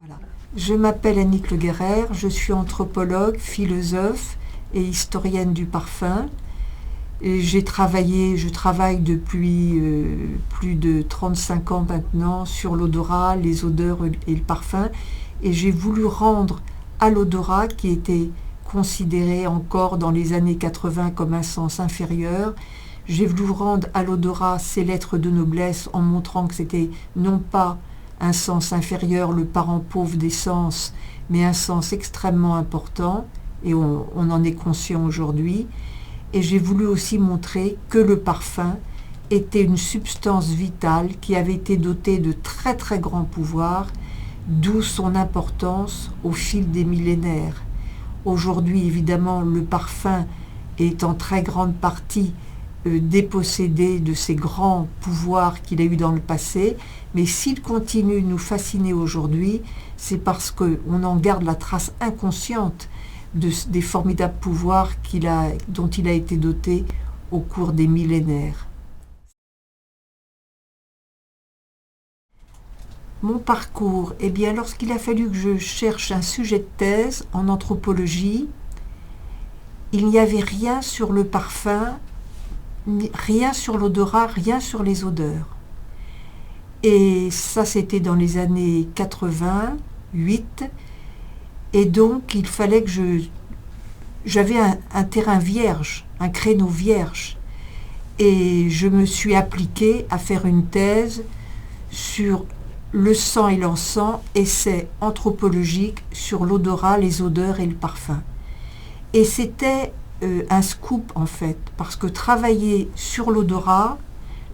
Voilà. Je m'appelle Annick Le Guerrer, je suis anthropologue, philosophe et historienne du parfum. Et je travaille depuis plus de 35 ans maintenant sur l'odorat, les odeurs et le parfum. Et j'ai voulu rendre à l'odorat, qui était considéré encore dans les années 80 comme un sens inférieur, j'ai voulu rendre à l'odorat ses lettres de noblesse en montrant que c'était non pas un sens inférieur, le parent pauvre des sens, mais un sens extrêmement important, et on en est conscient aujourd'hui. Et j'ai voulu aussi montrer que le parfum était une substance vitale qui avait été dotée de très très grands pouvoirs, d'où son importance au fil des millénaires. Aujourd'hui, évidemment, le parfum est en très grande partie dépossédé de ses grands pouvoirs qu'il a eus dans le passé, mais s'il continue de nous fasciner aujourd'hui, c'est parce qu'on en garde la trace inconsciente des formidables pouvoirs dont il a été doté au cours des millénaires. Mon parcours, eh bien, lorsqu'il a fallu que je cherche un sujet de thèse en anthropologie, il n'y avait rien sur le parfum, rien sur l'odorat, rien sur les odeurs. Et ça, c'était dans les années 88. Et donc, il fallait que j'avais un terrain vierge, un créneau vierge. Et je me suis appliquée à faire une thèse sur le sang et l'encens, essai anthropologique sur l'odorat, les odeurs et le parfum. Et c'était un scoop en fait, parce que travailler sur l'odorat,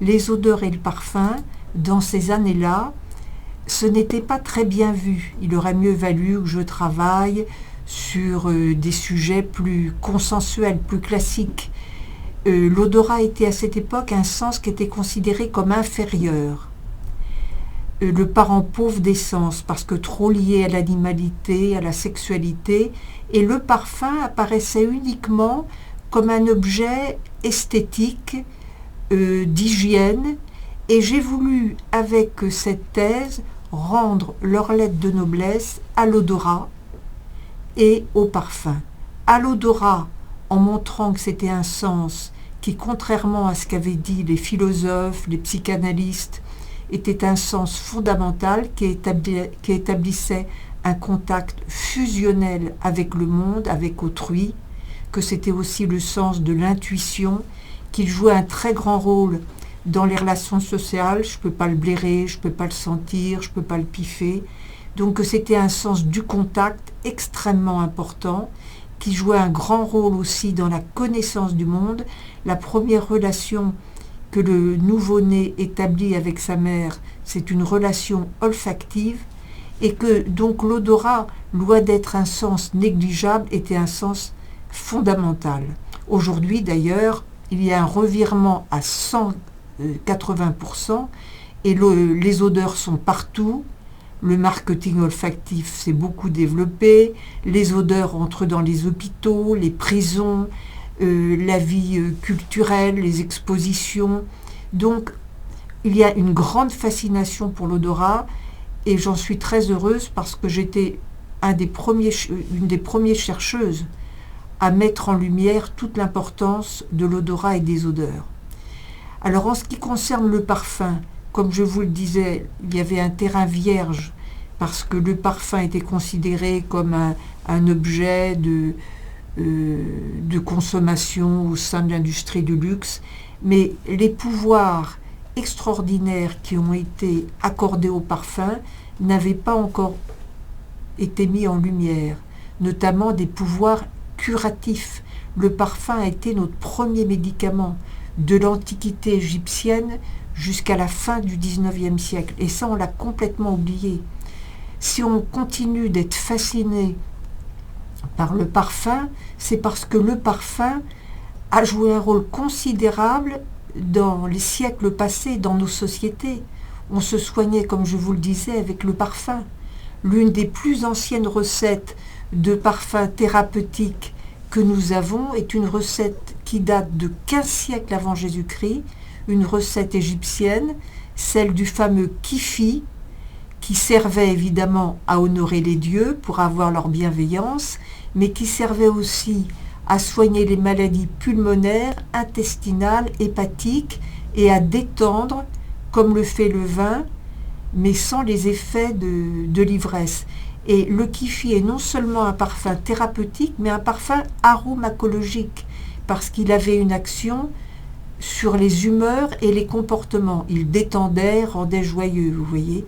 les odeurs et le parfum, dans ces années-là, ce n'était pas très bien vu. Il aurait mieux valu que je travaille sur des sujets plus consensuels, plus classiques. L'odorat était à cette époque un sens qui était considéré comme inférieur. Le parent pauvre des sens, parce que trop lié à l'animalité, à la sexualité, et le parfum apparaissait uniquement comme un objet esthétique, d'hygiène, et j'ai voulu, avec cette thèse, rendre leur lettre de noblesse à l'odorat et au parfum. À l'odorat, en montrant que c'était un sens qui, contrairement à ce qu'avaient dit les philosophes, les psychanalystes, était un sens fondamental qui établissait un contact fusionnel avec le monde, avec autrui, que c'était aussi le sens de l'intuition, qu'il jouait un très grand rôle dans les relations sociales. Je ne peux pas le blairer, je ne peux pas le sentir, je ne peux pas le piffer. Donc c'était un sens du contact extrêmement important, qui jouait un grand rôle aussi dans la connaissance du monde. La première relation que le nouveau-né établit avec sa mère, c'est une relation olfactive, et que donc l'odorat, loin d'être un sens négligeable, était un sens fondamental. Aujourd'hui d'ailleurs, il y a un revirement à 180%, et les odeurs sont partout. Le marketing olfactif s'est beaucoup développé, les odeurs entrent dans les hôpitaux, les prisons, la vie culturelle, les expositions. Donc, il y a une grande fascination pour l'odorat, et j'en suis très heureuse parce que j'étais une des premières chercheuses à mettre en lumière toute l'importance de l'odorat et des odeurs. Alors, en ce qui concerne le parfum, comme je vous le disais, il y avait un terrain vierge parce que le parfum était considéré comme un objet de consommation au sein de l'industrie du luxe, mais les pouvoirs extraordinaires qui ont été accordés au parfum n'avaient pas encore été mis en lumière, notamment des pouvoirs curatifs. Le parfum a été notre premier médicament de l'Antiquité égyptienne jusqu'à la fin du XIXe siècle, et ça on l'a complètement oublié. Si on continue d'être fasciné par le parfum, c'est parce que le parfum a joué un rôle considérable dans les siècles passés, dans nos sociétés. On se soignait, comme je vous le disais, avec le parfum. L'une des plus anciennes recettes de parfum thérapeutique que nous avons est une recette qui date de 15 siècles avant Jésus-Christ, une recette égyptienne, celle du fameux kifi, qui servait évidemment à honorer les dieux pour avoir leur bienveillance, mais qui servait aussi à soigner les maladies pulmonaires, intestinales, hépatiques et à détendre, comme le fait le vin, mais sans les effets de l'ivresse. Et le kifi est non seulement un parfum thérapeutique, mais un parfum aromacologique, parce qu'il avait une action sur les humeurs et les comportements. Il détendait, rendait joyeux, vous voyez.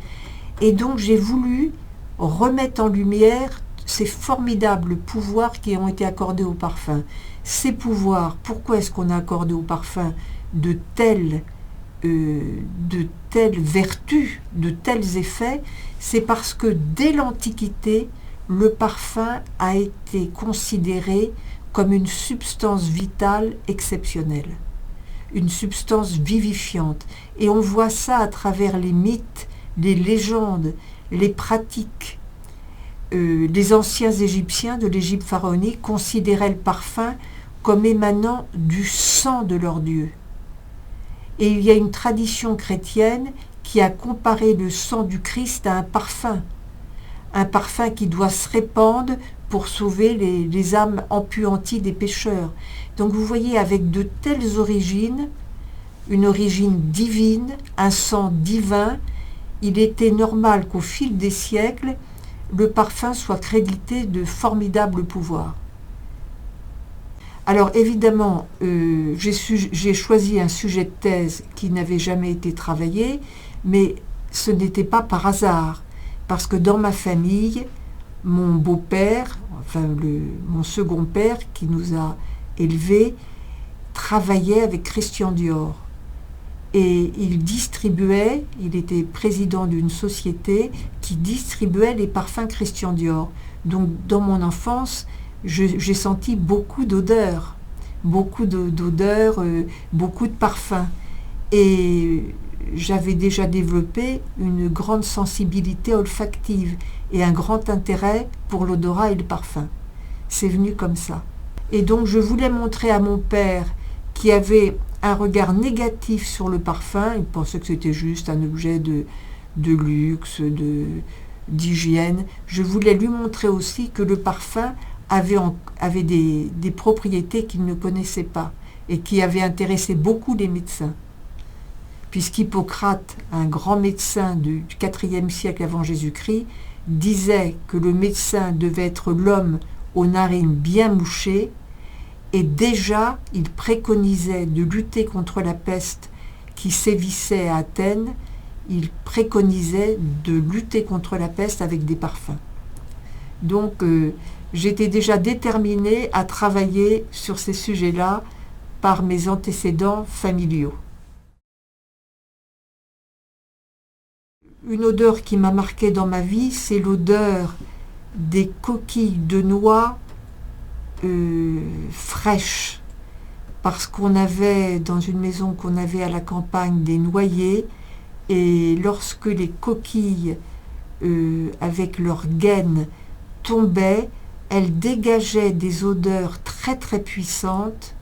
Et donc j'ai voulu remettre en lumière ces formidables pouvoirs qui ont été accordés au parfum. Ces pouvoirs, pourquoi est-ce qu'on a accordé au parfum de telles vertus, de tels effets? C'est parce que dès l'Antiquité, le parfum a été considéré comme une substance vitale exceptionnelle, une substance vivifiante. Et on voit ça à travers les mythes, les légendes, les pratiques. Les anciens Égyptiens de l'Égypte pharaonique considéraient le parfum comme émanant du sang de leur Dieu. Et il y a une tradition chrétienne qui a comparé le sang du Christ à un parfum qui doit se répandre pour sauver les âmes empuanties des pécheurs. Donc vous voyez, avec de telles origines, une origine divine, un sang divin, il était normal qu'au fil des siècles, le parfum soit crédité de formidables pouvoirs. Alors évidemment, j'ai choisi un sujet de thèse qui n'avait jamais été travaillé, mais ce n'était pas par hasard, parce que dans ma famille, mon beau-père, mon second père qui nous a élevés, travaillait avec Christian Dior. Et il était président d'une société qui distribuait les parfums Christian Dior. Donc dans mon enfance, j'ai senti beaucoup d'odeurs, beaucoup de parfums. Et j'avais déjà développé une grande sensibilité olfactive et un grand intérêt pour l'odorat et le parfum. C'est venu comme ça. Et donc je voulais montrer à mon père qui avait un regard négatif sur le parfum, il pensait que c'était juste un objet de luxe, d'hygiène. Je voulais lui montrer aussi que le parfum avait des propriétés qu'il ne connaissait pas et qui avaient intéressé beaucoup les médecins. Puisqu'Hippocrate, un grand médecin du IVe siècle avant Jésus-Christ, disait que le médecin devait être l'homme aux narines bien mouchées, et déjà il préconisait de lutter contre la peste qui sévissait à Athènes, il préconisait de lutter contre la peste avec des parfums. Donc j'étais déjà déterminée à travailler sur ces sujets-là par mes antécédents familiaux. Une odeur qui m'a marquée dans ma vie, c'est l'odeur des coquilles de noix fraîches, parce qu'on avait, dans une maison qu'on avait à la campagne, des noyers, et lorsque les coquilles, avec leurs gaines, tombaient, elles dégageaient des odeurs très très puissantes,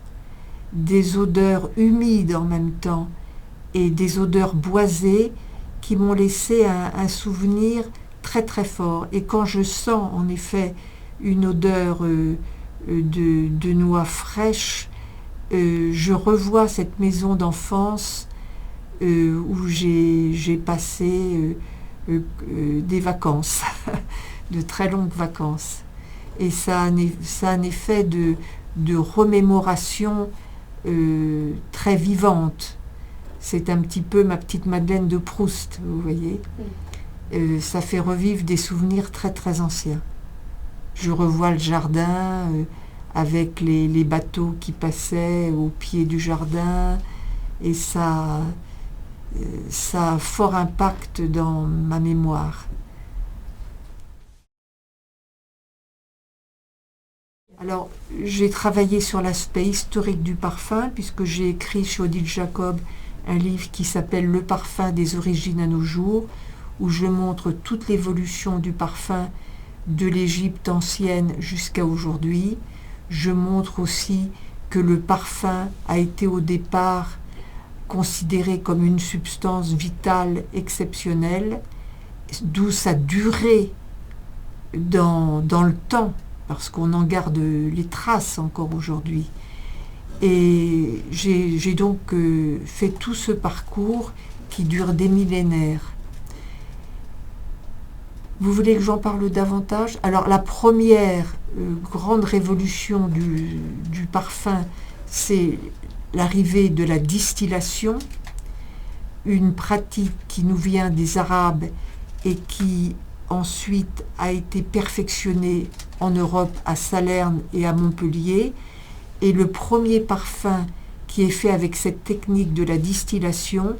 des odeurs humides en même temps, et des odeurs boisées, qui m'ont laissé un souvenir très très fort. Et quand je sens en effet une odeur de noix fraîches, je revois cette maison d'enfance où j'ai passé des vacances, de très longues vacances. Et ça a un effet de remémoration très vivante. C'est un petit peu ma petite Madeleine de Proust, vous voyez. Ça fait revivre des souvenirs très très anciens. Je revois le jardin avec les bateaux qui passaient au pied du jardin, et ça a un fort impact dans ma mémoire. Alors, j'ai travaillé sur l'aspect historique du parfum, puisque j'ai écrit chez Odile Jacob un livre qui s'appelle « Le parfum des origines à nos jours », où je montre toute l'évolution du parfum de l'Égypte ancienne jusqu'à aujourd'hui. Je montre aussi que le parfum a été au départ considéré comme une substance vitale exceptionnelle d'où sa durée dans le temps, parce qu'on en garde les traces encore aujourd'hui. Et j'ai donc fait tout ce parcours qui dure des millénaires. Vous voulez que j'en parle davantage? Alors la première grande révolution du parfum, c'est l'arrivée de la distillation, une pratique qui nous vient des Arabes et qui ensuite a été perfectionnée en Europe à Salerne et à Montpellier. Et le premier parfum qui est fait avec cette technique de la distillation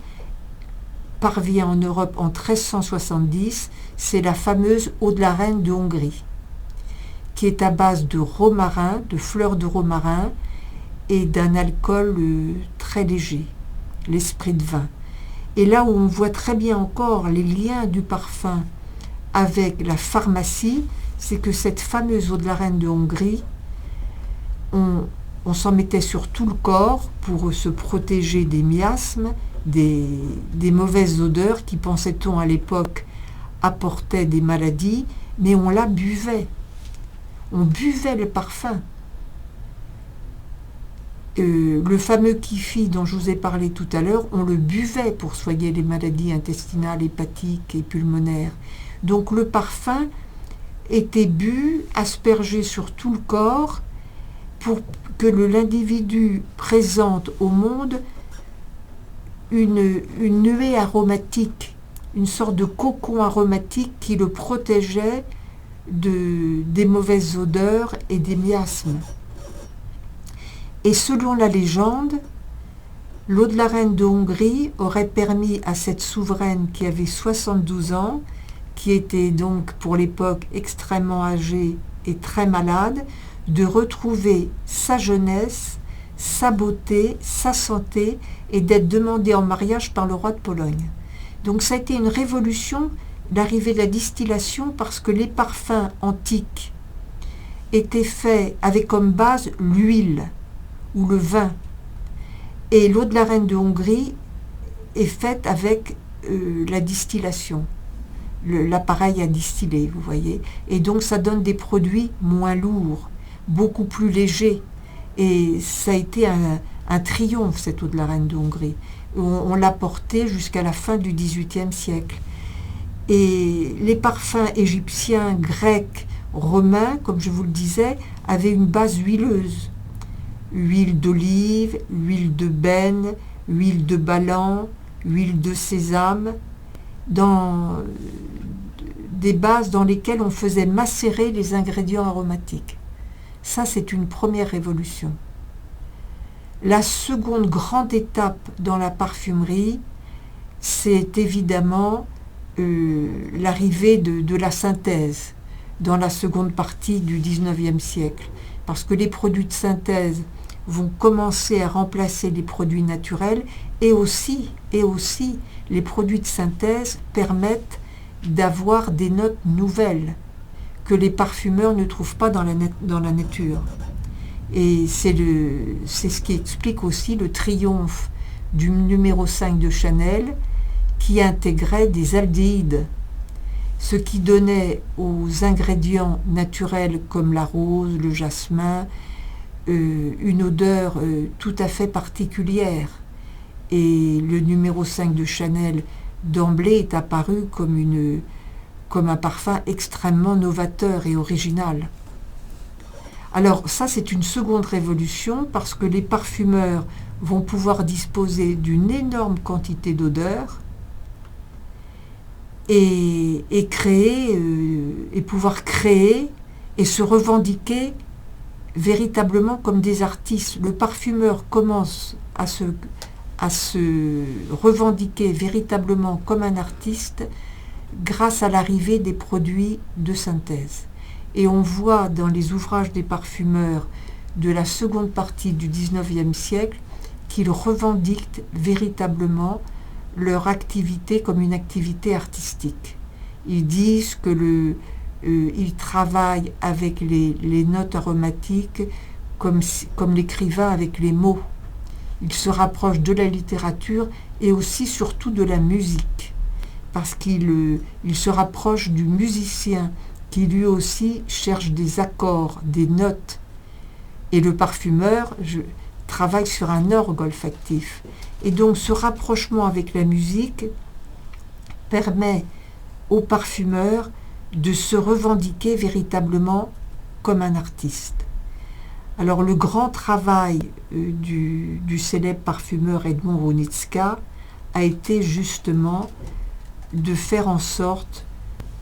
parvient en Europe en 1370, c'est la fameuse eau de la reine de Hongrie, qui est à base de romarin, de fleurs de romarin et d'un alcool très léger, l'esprit de vin. Et là où on voit très bien encore les liens du parfum avec la pharmacie, c'est que cette fameuse eau de la reine de Hongrie, on s'en mettait sur tout le corps pour se protéger des miasmes, des mauvaises odeurs qui, pensait-on à l'époque, apportaient des maladies, mais on la buvait. On buvait le parfum. Le fameux kifi dont je vous ai parlé tout à l'heure, on le buvait pour soigner les maladies intestinales, hépatiques et pulmonaires. Donc le parfum était bu, aspergé sur tout le corps, pour que l'individu présente au monde une nuée aromatique, une sorte de cocon aromatique qui le protégeait des mauvaises odeurs et des miasmes. Et selon la légende, l'eau de la reine de Hongrie aurait permis à cette souveraine qui avait 72 ans, qui était donc pour l'époque extrêmement âgée et très malade, de retrouver sa jeunesse, sa beauté, sa santé et d'être demandée en mariage par le roi de Pologne. Donc ça a été une révolution, l'arrivée de la distillation, parce que les parfums antiques étaient faits avec comme base l'huile ou le vin. Et l'eau de la reine de Hongrie est faite avec la distillation, l'appareil à distiller, vous voyez. Et donc ça donne des produits moins lourds, beaucoup plus légers. Et ça a été un triomphe, cette eau de la reine de Hongrie. On l'a portée jusqu'à la fin du XVIIIe siècle. Et les parfums égyptiens, grecs, romains, comme je vous le disais, avaient une base huileuse. Huile d'olive, huile de benne, huile de balan, huile de sésame, dans des bases dans lesquelles on faisait macérer les ingrédients aromatiques. Ça, c'est une première révolution. La seconde grande étape dans la parfumerie, c'est évidemment l'arrivée de la synthèse dans la seconde partie du XIXe siècle. Parce que les produits de synthèse vont commencer à remplacer les produits naturels et aussi les produits de synthèse permettent d'avoir des notes nouvelles que les parfumeurs ne trouvent pas dans la nature. Et c'est ce qui explique aussi le triomphe du numéro 5 de Chanel qui intégrait des aldéhydes, ce qui donnait aux ingrédients naturels comme la rose, le jasmin, une odeur tout à fait particulière. Et le numéro 5 de Chanel d'emblée est apparu comme un parfum extrêmement novateur et original. Alors ça, c'est une seconde révolution parce que les parfumeurs vont pouvoir disposer d'une énorme quantité d'odeurs et pouvoir créer et se revendiquer véritablement comme des artistes. Le parfumeur commence à se revendiquer véritablement comme un artiste grâce à l'arrivée des produits de synthèse. Et on voit dans les ouvrages des parfumeurs de la seconde partie du XIXe siècle qu'ils revendiquent véritablement leur activité comme une activité artistique. Ils disent que ils travaillent avec les notes aromatiques comme l'écrivain avec les mots. Ils se rapprochent de la littérature et aussi surtout de la musique. parce qu'il se rapproche du musicien qui lui aussi cherche des accords, des notes. Et le parfumeur travaille sur un orgue olfactif. Et donc ce rapprochement avec la musique permet au parfumeur de se revendiquer véritablement comme un artiste. Alors le grand travail du célèbre parfumeur Edmond Rounicka a été justement de faire en sorte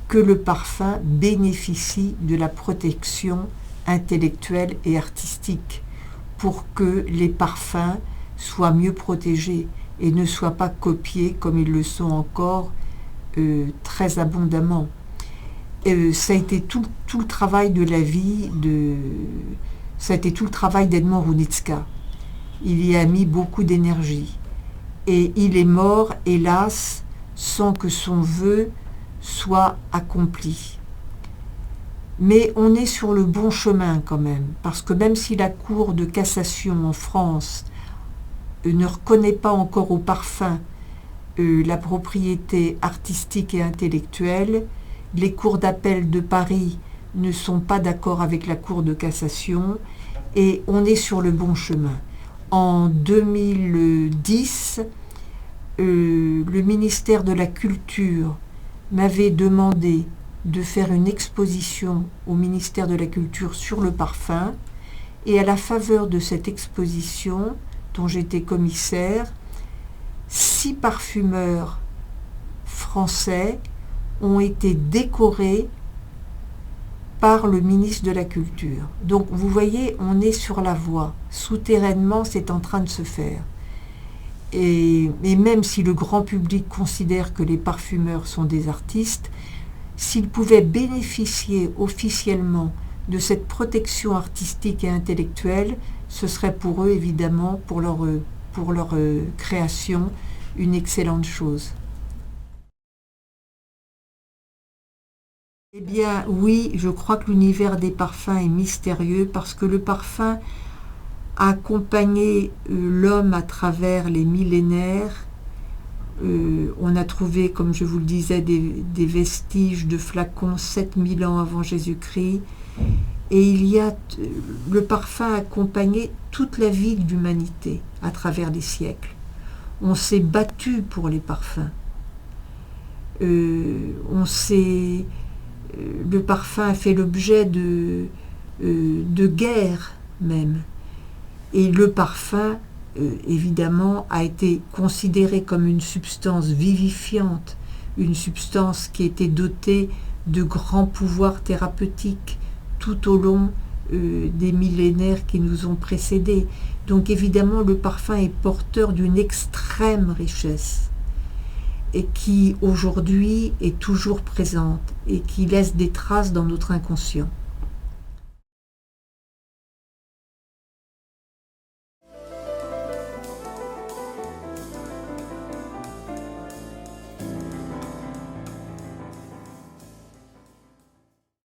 que le parfum bénéficie de la protection intellectuelle et artistique pour que les parfums soient mieux protégés et ne soient pas copiés comme ils le sont encore très abondamment. Ça a été tout le travail de la vie ça a été tout le travail d'Edmond Rounicka. Il y a mis beaucoup d'énergie. Et il est mort, hélas, sans que son vœu soit accompli. Mais on est sur le bon chemin quand même, parce que même si la Cour de cassation en France ne reconnaît pas encore au parfum la propriété artistique et intellectuelle, les cours d'appel de Paris ne sont pas d'accord avec la Cour de cassation et on est sur le bon chemin. En 2010, le ministère de la Culture m'avait demandé de faire une exposition au ministère de la Culture sur le parfum et à la faveur de cette exposition dont j'étais commissaire, 6 parfumeurs français ont été décorés par le ministre de la Culture. Donc vous voyez, on est sur la voie. Souterrainement, c'est en train de se faire. Et même si le grand public considère que les parfumeurs sont des artistes, s'ils pouvaient bénéficier officiellement de cette protection artistique et intellectuelle, ce serait pour eux, évidemment, pour leur création, une excellente chose. Eh bien, oui, je crois que l'univers des parfums est mystérieux parce que le parfum a accompagné l'homme à travers les millénaires. On a trouvé, comme je vous le disais, des vestiges de flacons 7000 ans avant Jésus-Christ. Et le parfum a accompagné toute la vie de l'humanité à travers les siècles. On s'est battu pour les parfums. Le parfum a fait l'objet de guerres même. Et le parfum, évidemment, a été considéré comme une substance vivifiante, une substance qui était dotée de grands pouvoirs thérapeutiques tout au long des millénaires qui nous ont précédés. Donc évidemment, le parfum est porteur d'une extrême richesse et qui aujourd'hui est toujours présente et qui laisse des traces dans notre inconscient.